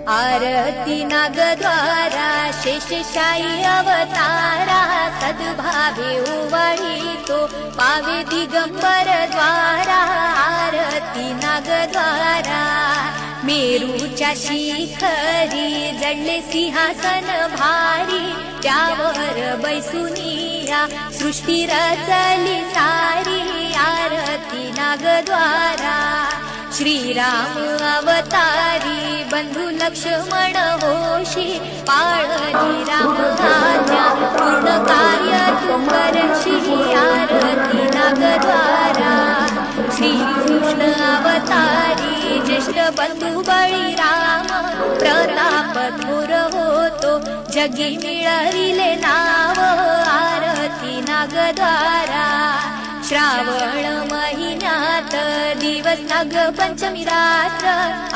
आरती नागद्वारा शेषशायी अवतारा सद्भावे उवाळीतो पावे दिगंबर द्वारा। आरती नागद्वारा मेरूच्या शिखरी जडले सिंहासन भारी त्यावर बैसुनिया सृष्टी रचली सारी। आरती नागद्वारा श्रीराम अवतारी बंधु लक्ष्मण होशी पाळली राम आज्ञा पूर्ण कार्य तू करशी। आरती नागद्वारा श्रीकृष्ण अवतारी ज्येष्ठ बंधु बळीराम प्रताप थोर होतो जगी मिळविले नाव। आरती नागद्वारा श्रावण महिन्यात दिवस नाग पंचमी रात्र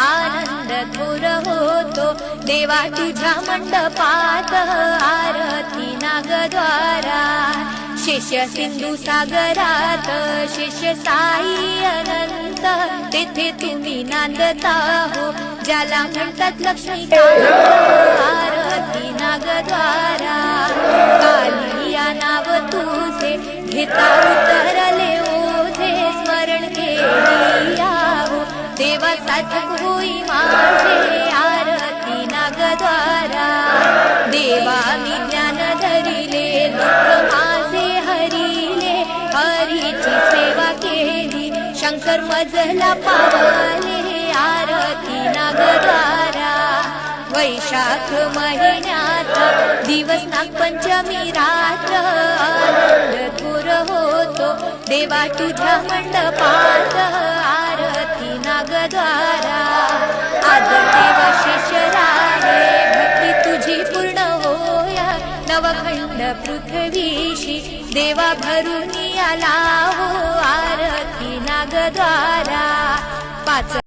आनंद थोर होतो देवा तुझ्या मंडपात। आरती नागद्वारा शेष सिंधू सागरात शेष साई अनंत तेथे तुम्ही नांदता हो ज्याला म्हणतात लक्ष्मीकांत। आरती नागद्वारा कालिया नाव तुझे घेता उतरले ओझे स्मरण केली हो देवा साधक होई माझे। आरती नागद्वारा देवा मी ज्ञान धरिले दुःख माझे हरिले हरीची सेवा केली शंकर मजला पावले। आरती नागद्वारा वैशाख महिन्यात दिवस नागपंचमी रात्र आनंद थोर होतो देवा तुझ्या मंडपात। आरती नागद्वारा आदर देवा शेषराये भक्ती तुझी पूर्ण होया नवखंड पृथ्वीशी देवा भरून आला हो।